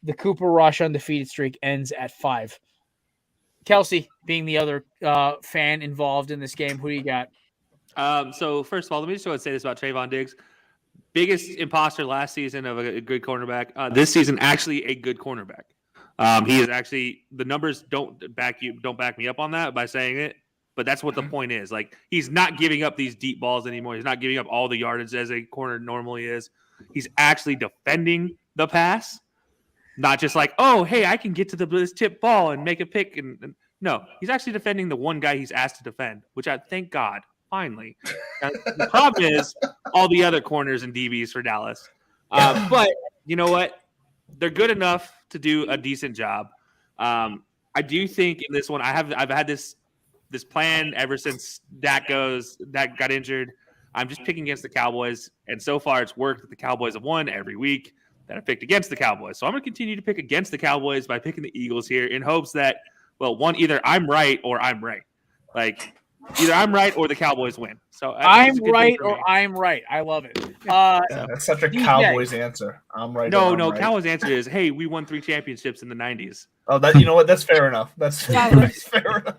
the Cooper Rush undefeated streak ends at 5. Kelsey, being the other fan involved in this game, who do you got? So first of all, let me just go ahead and say this about Trayvon Diggs. Biggest imposter last season of a good cornerback. This season, actually a good cornerback. He is actually, the numbers don't back me up on that by saying it, but that's what the point is. Like, he's not giving up these deep balls anymore. He's not giving up all the yardage as a corner normally is. He's actually defending the pass, not just like, oh, hey, I can get to this tip ball and make a pick. And no, he's actually defending the one guy he's asked to defend, which I thank God. Finally. The problem is all the other corners and DBs for Dallas. But you know what? They're good enough to do a decent job. I do think in this one, I've had this plan ever since Dak got injured. I'm just picking against the Cowboys, and so far it's worked that the Cowboys have won every week that I picked against the Cowboys. So I'm going to continue to pick against the Cowboys by picking the Eagles here in hopes that, well, one, either I'm right or I'm right. Like, either I'm right or the Cowboys win. So I'm right or I'm right. I love it. That's such a Cowboys answer. I'm right. No, right. Cowboys' answer is, hey, we won 3 championships in the 90s. Oh, that, you know what? That's fair enough. That's fair enough.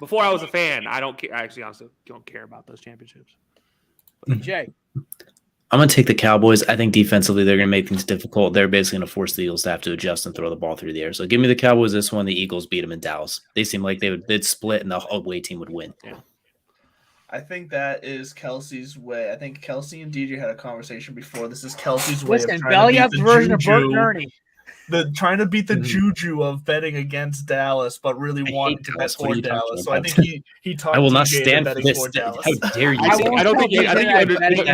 Before I was a fan, I don't care. I actually honestly don't care about those championships. Jay. I'm going to take the Cowboys. I think defensively they're going to make things difficult. They're basically going to force the Eagles to have to adjust and throw the ball through the air. So give me the Cowboys this one. The Eagles beat them in Dallas. They seem like they'd split and the away team would win. Yeah. I think that is Kelsey's way. I think Kelsey and DJ had a conversation before. This is Kelsey's way of trying belly to up beat the version juju, of Bert and Ernie. trying to beat the juju of betting against Dallas, but really wanting to bet for Dallas. So I think he talked. I will not DJ stand into for betting this. for Dallas. How dare you? I don't think you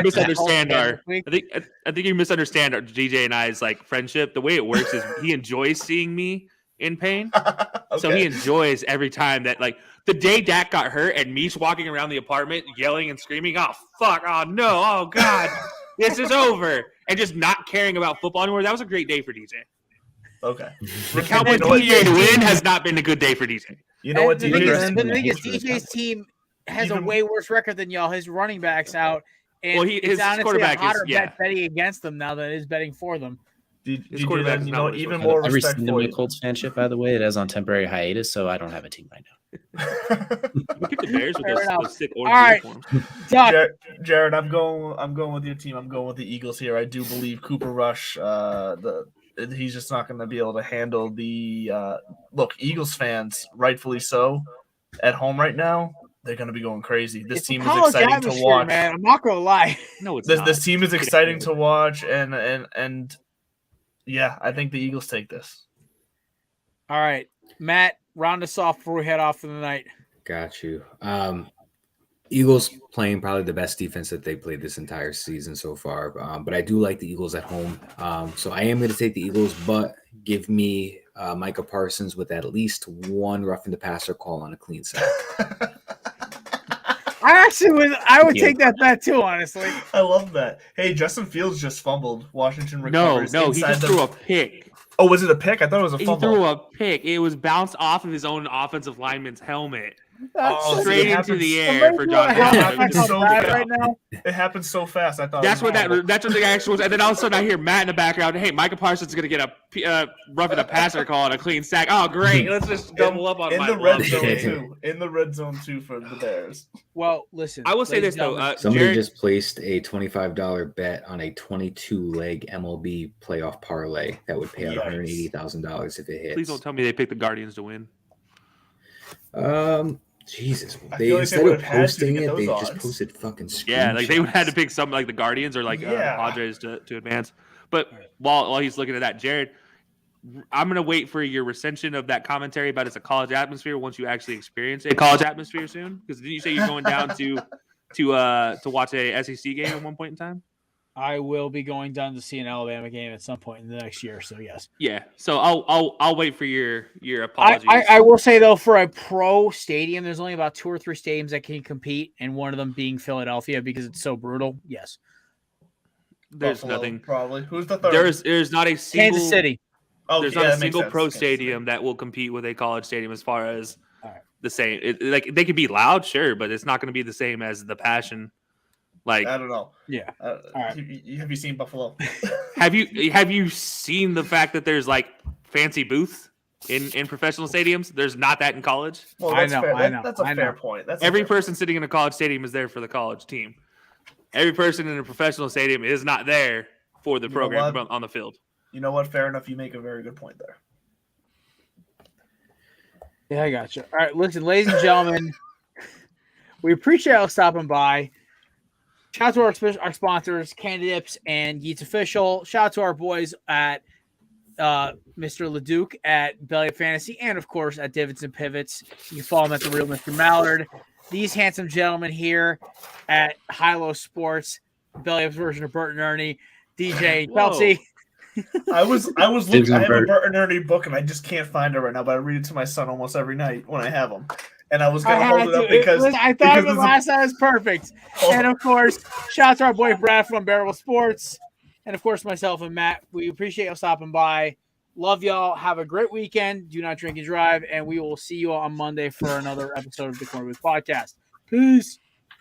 misunderstand I think you misunderstand our DJ and I's like friendship. The way it works is he enjoys seeing me in pain. Okay. So he enjoys every time that, like, the day Dak got hurt and me's walking around the apartment yelling and screaming, oh, fuck, oh, no, oh, God, this is over, and just not caring about football anymore. That was a great day for DJ. Okay. The Cowboys DJ to win has not been a good day for DJ. You know what? The thing is, DJ's team has a way worse record than y'all. His running back's out, and his honestly quarterback a hotter is, bet betting against them now than it is betting for them. His quarterback is not even more Every respect seen for my you. Colts fanship, by the way, it is on temporary hiatus, so I don't have a team right now. We picked the Bears with those sick orange All right. uniforms. Jared, I'm going with your team. I'm going with the Eagles here. I do believe Cooper Rush. He's just not going to be able to handle the look. Eagles fans, rightfully so, at home right now, they're going to be going crazy. This team is exciting to watch. Man, I'm not going to lie. No, it's This team is exciting to watch, and yeah, I think the Eagles take this. All right, Matt, round us off before we head off for the night. Got you. Eagles playing probably the best defense that they played this entire season so far. But I do like the Eagles at home. So I am going to take the Eagles, but give me Micah Parsons with at least one roughing the passer call on a clean sack. I would take that bet too, honestly. I love that. Hey, Justin Fields just fumbled. Washington recovers. No, he just threw a pick. Oh, was it a pick? I thought it was a fumble. He threw a pick. It was bounced off of his own offensive lineman's helmet. Straight into the air for John. It happened so fast. I thought that's what the action was. And then all of a sudden I hear Matt in the background. Hey, Micah Parsons is going to get a roughing the passer call and a clean sack. Oh, great! Let's just double up on the red zone too. In the red zone too for the Bears. Well, listen. I will say this though. Somebody just placed a $25 bet on a 22-leg MLB playoff parlay that would pay out $180,000 if it hits. Please don't tell me they picked the Guardians to win. Jesus, instead of posting it, they just posted fucking screenshots. Yeah, like they would have had to pick something like the Guardians or like Padres to advance. But while he's looking at that, Jared, I'm gonna wait for your recension of that commentary about it's a college atmosphere once you actually experience a college atmosphere soon. Because didn't you say you're going down to watch a SEC game at one point in time? I will be going down to see an Alabama game at some point in the next year. So yes. Yeah. So I'll wait for your apologies. I will say though, for a pro stadium, there's only about 2 or 3 stadiums that can compete, and one of them being Philadelphia because it's so brutal. Yes. There's Buffalo, nothing. Probably. Who's the third? There's not a single Kansas City. Oh, there's yeah, not a that makes single sense. pro Kansas City. stadium that will compete with a college stadium as far as All right. the same. Like they could be loud, sure, but it's not going to be the same as the passion. Like I don't know. Yeah. All right. Have you seen Buffalo? have you seen the fact that there's like fancy booths in professional stadiums? There's not that in college. Well, I that's know, fair. I know, That's a I fair know. point. That's Every a fair person sitting in a college stadium is there for the college team. Every person in a professional stadium is not there for the You know program what? on the field. point. You know what? Fair enough. You make a very good point there. Yeah, I got you. All right, listen, ladies and gentlemen, we appreciate y'all stopping by. Shout out to our sponsors, Candy Dips and Yeats Official. Shout out to our boys at Mr. LeDuc at Belly Up Fantasy, and of course at Divots and Pivots. You can follow him at the Real Mr. Mallard. These handsome gentlemen here at High-Low Sports, Belly Up's version of Bert and Ernie, DJ Whoa. Chelsea. I was Dibs looking. on I have a Bert. Bert and Ernie book, and I just can't find it right now. But I read it to my son almost every night when I have them. And I was I gonna had hold it up to. because I thought of it there's a- last time. It was perfect. Oh. And of course, shout out to our boy Brad from Unbearable Sports. And of course, myself and Matt. We appreciate y'all stopping by. Love y'all. Have a great weekend. Do not drink and drive. And we will see you all on Monday for another episode of the Corner Booth Podcast. Peace.